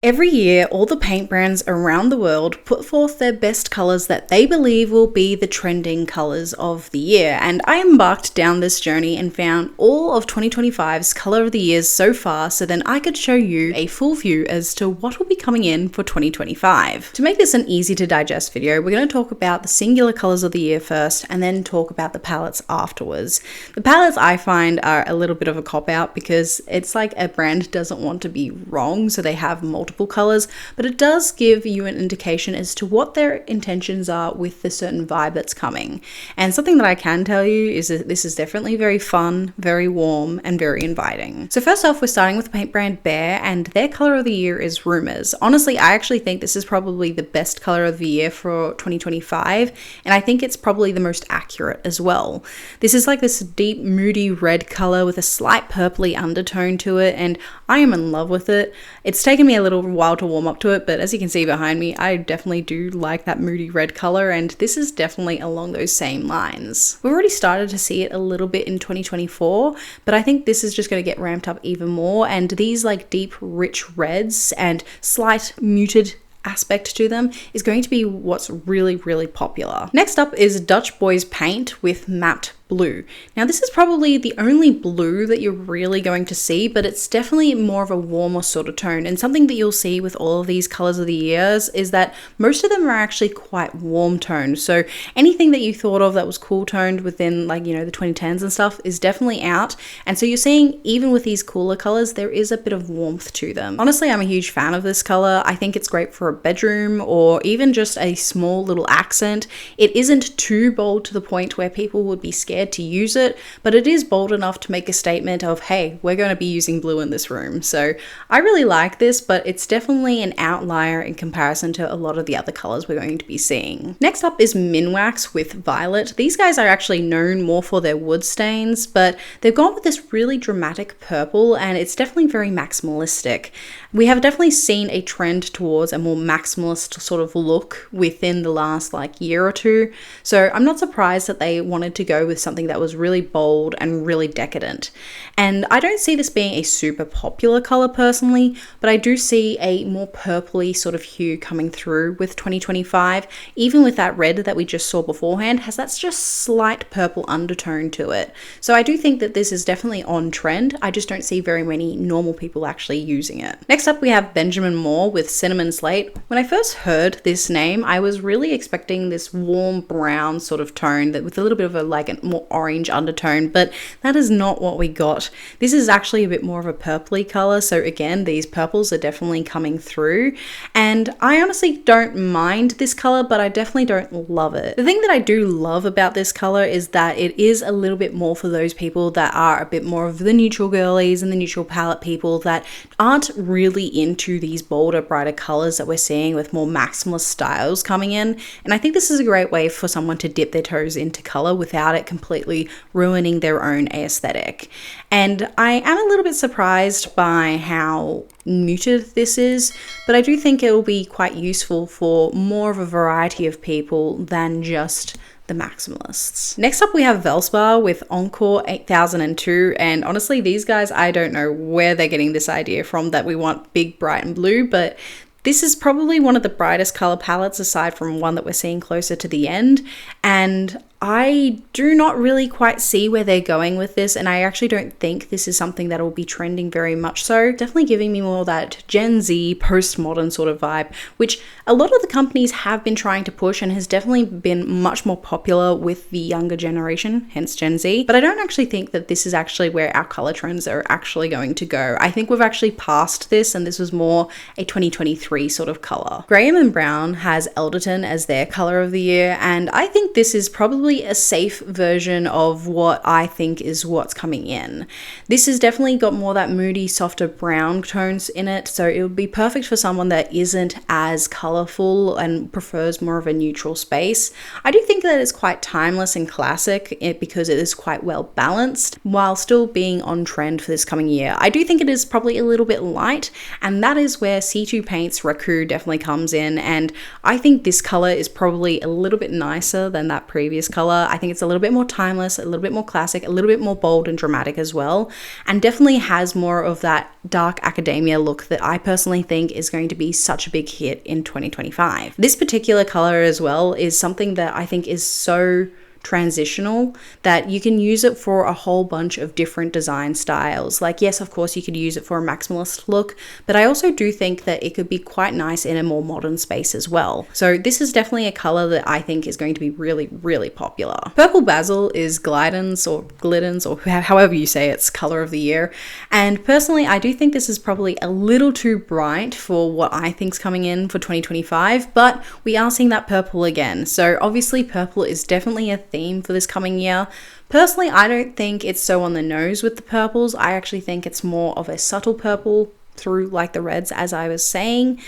Every year, all the paint brands around the world put forth their best colours that they believe will be the trending colours of the year, and I embarked down this journey and found all of 2025's colour of the years so far so then I could show you a full view as to what will be coming in for 2025. To make this an easy to digest video, we're going to talk about the singular colours of the year first and then talk about the palettes afterwards. The palettes I find are a little bit of a cop-out because it's like a brand doesn't want to be wrong, so they have multiple colors, but it does give you an indication as to what their intentions are with the certain vibe that's coming. And something that I can tell you is that this is definitely very fun, very warm, and very inviting. So first off, we're starting with the paint brand Behr, and their color of the year is Rumors. Honestly, I actually think this is probably the best color of the year for 2025, and I think it's probably the most accurate as well. This is like this deep, moody red color with a slight purpley undertone to it, and I am in love with it. It's taken me a little while to warm up to it, but as you can see behind me, I definitely do like that moody red color, and this is definitely along those same lines. We've already started to see it a little bit in 2024, but I think this is just going to get ramped up even more, and these like deep, rich reds and slight muted aspect to them is going to be what's really, really popular. Next up is Dutch Boys Paint with Matte Blue. Now this is probably the only blue that you're really going to see, but it's definitely more of a warmer sort of tone, and something that you'll see with all of these colors of the years is that most of them are actually quite warm toned. So anything that you thought of that was cool toned within, like, you know, the 2010s and stuff is definitely out, and so you're seeing even with these cooler colors there is a bit of warmth to them. Honestly, I'm a huge fan of this color. I think it's great for a bedroom or even just a small little accent. It isn't too bold to the point where people would be scared to use it, but it is bold enough to make a statement of, hey, we're going to be using blue in this room. So I really like this, but it's definitely an outlier in comparison to a lot of the other colors we're going to be seeing. Next up is Minwax with Violet. These guys are actually known more for their wood stains, but they've gone with this really dramatic purple, and it's definitely very maximalistic. We have definitely seen a trend towards a more maximalist sort of look within the last year or two. So I'm not surprised that they wanted to go with something that was really bold and really decadent. And I don't see this being a super popular color personally, but I do see a more purpley sort of hue coming through with 2025. Even with that red that we just saw beforehand, has that just slight purple undertone to it. So I do think that this is definitely on trend. I just don't see very many normal people actually using it. Next up, we have Benjamin Moore with Cinnamon Slate. When I first heard this name, I was really expecting this warm brown sort of tone that with a little bit of a more orange undertone, but that is not what we got. This is actually a bit more of a purpley color, so again, these purples are definitely coming through, and I honestly don't mind this color, but I definitely don't love it. The thing that I do love about this color is that it is a little bit more for those people that are a bit more of the neutral girlies and the neutral palette people that aren't really into these bolder, brighter colors that we're seeing with more maximalist styles coming in, and I think this is a great way for someone to dip their toes into color without it completely ruining their own aesthetic. And I am a little bit surprised by how muted this is, but I do think it will be quite useful for more of a variety of people than just the maximalists. Next up, we have Vbar with Encore 8002, and honestly, these guys, I don't know where they're getting this idea from that we want big, bright, and blue, but this is probably one of the brightest color palettes aside from one that we're seeing closer to the end, and I do not really quite see where they're going with this, and I actually don't think this is something that will be trending very much so. Definitely giving me more that Gen Z, postmodern sort of vibe, which a lot of the companies have been trying to push and has definitely been much more popular with the younger generation, hence Gen Z. But I don't actually think that this is actually where our color trends are actually going to go. I think we've actually passed this, and this was more a 2023 sort of color. Graham and Brown has Elderton as their color of the year, and I think this is probably a safe version of what I think is what's coming in. This has definitely got more that moody, softer brown tones in it, so it would be perfect for someone that isn't as colorful and prefers more of a neutral space. I do think that it's quite timeless and classic because it is quite well balanced while still being on trend for this coming year. I do think it is probably a little bit light, and that is where C2 Paints Raku definitely comes in, and I think this color is probably a little bit nicer than that previous color color. I think it's a little bit more timeless, a little bit more classic, a little bit more bold and dramatic as well, and definitely has more of that dark academia look that I personally think is going to be such a big hit in 2025. This particular color as well is something that I think is so transitional that you can use it for a whole bunch of different design styles. Like, yes, of course you could use it for a maximalist look, but I also do think that it could be quite nice in a more modern space as well. So this is definitely a color that I think is going to be really, really popular. Purple Basil is Glidens or however you say it's color of the year. And personally, I do think this is probably a little too bright for what I think's coming in for 2025, but we are seeing that purple again. So obviously purple is definitely a theme for this coming year. Personally, I don't think it's so on the nose with the purples. I actually think it's more of a subtle purple through like the reds, as I was saying.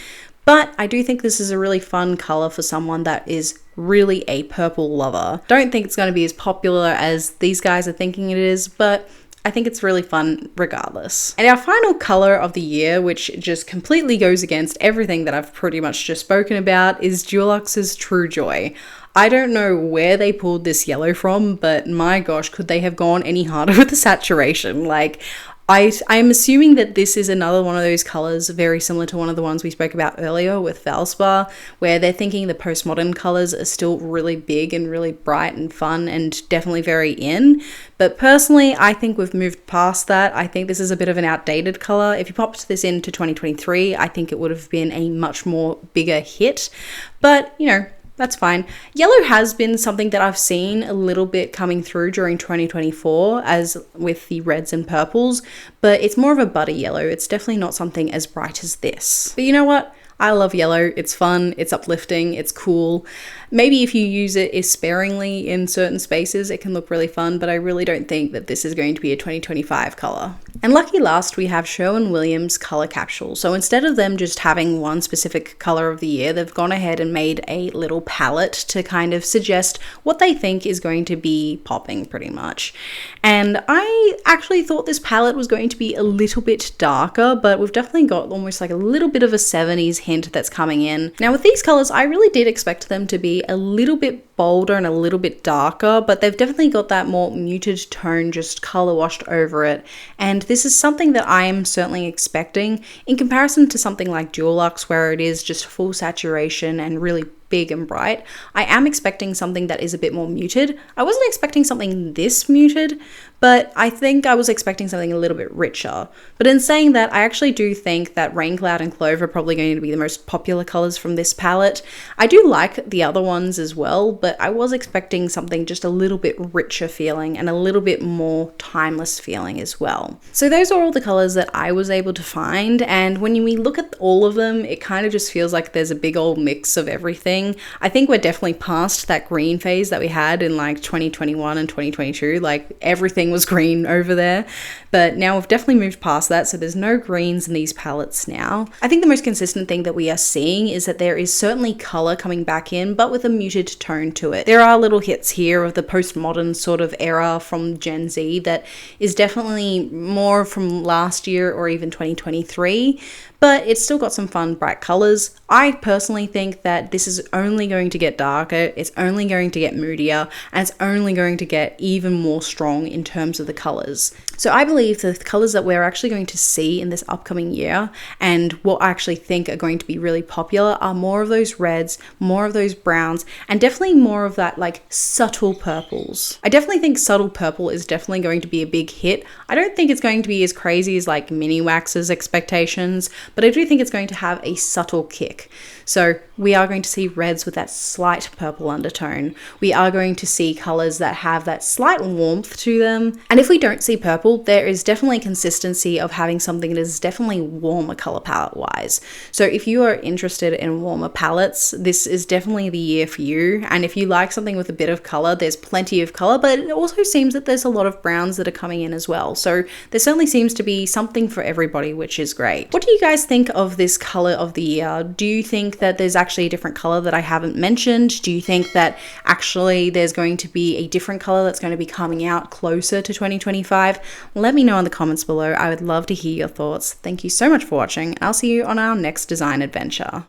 But I do think this is a really fun color for someone that is really a purple lover. Don't think it's going to be as popular as these guys are thinking it is, but I think it's really fun regardless. And our final color of the year, which just completely goes against everything that I've pretty much just spoken about, is Dulux's True Joy. I don't know where they pulled this yellow from, but my gosh, could they have gone any harder with the saturation? Like, I'm assuming that this is another one of those colors very similar to one of the ones we spoke about earlier with Valspar, where they're thinking the postmodern colors are still really big and really bright and fun and definitely very in. But personally, I think we've moved past that. I think this is a bit of an outdated color. If you popped this into 2023, I think it would have been a much more bigger hit. But, you know, that's fine. Yellow has been something that I've seen a little bit coming through during 2024 as with the reds and purples, but it's more of a buddy yellow. It's definitely not something as bright as this. But you know what? I love yellow. It's fun, it's uplifting, it's cool. Maybe if you use it sparingly in certain spaces, it can look really fun, but I really don't think that this is going to be a 2025 color. And lucky last, we have Sherwin Williams color capsule. So instead of them just having one specific color of the year, they've gone ahead and made a little palette to kind of suggest what they think is going to be popping pretty much. And I actually thought this palette was going to be a little bit darker, but we've definitely got almost like a little bit of a 70s hint that's coming in. Now with these colors, I really did expect them to be a little bit bolder and a little bit darker, but they've definitely got that more muted tone just color washed over it. And this is something that I am certainly expecting in comparison to something like Dulux, where it is just full saturation and really big and bright. I am expecting something that is a bit more muted. I wasn't expecting something this muted, but I think I was expecting something a little bit richer. But in saying that, I actually do think that Rain Cloud and Clove are probably going to be the most popular colors from this palette. I do like the other ones as well, but I was expecting something just a little bit richer feeling and a little bit more timeless feeling as well. So those are all the colors that I was able to find, and when we look at all of them, it kind of just feels like there's a big old mix of everything. I think we're definitely past that green phase that we had in like 2021 and 2022. Like everything was green over there, but now we've definitely moved past that, so there's no greens in these palettes now. I think the most consistent thing that we are seeing is that there is certainly color coming back in, but with a muted tone to it. There are little hits here of the postmodern sort of era from Gen Z that is definitely more from last year or even 2023, but it's still got some fun bright colors. I personally think that this is only going to get darker, it's only going to get moodier, and it's only going to get even more strong in terms of the colors. So I believe the colors that we're actually going to see in this upcoming year, and what I actually think are going to be really popular, are more of those reds, more of those browns, and definitely more of that like subtle purples. I definitely think subtle purple is definitely going to be a big hit. I don't think it's going to be as crazy as like Minwax's expectations, but I do think it's going to have a subtle kick. So we are going to see reds with that slight purple undertone. We are going to see colors that have that slight warmth to them. And if we don't see purple, there is definitely consistency of having something that is definitely warmer color palette wise. So if you are interested in warmer palettes, this is definitely the year for you. And if you like something with a bit of color, there's plenty of color, but it also seems that there's a lot of browns that are coming in as well. So there certainly seems to be something for everybody, which is great. What do you guys think of this color of the year? Do you think that there's actually a different color that I haven't mentioned? Do you think that actually there's going to be a different color that's going to be coming out closer to 2025? Let me know in the comments below. I would love to hear your thoughts. Thank you so much for watching. I'll see you on our next design adventure.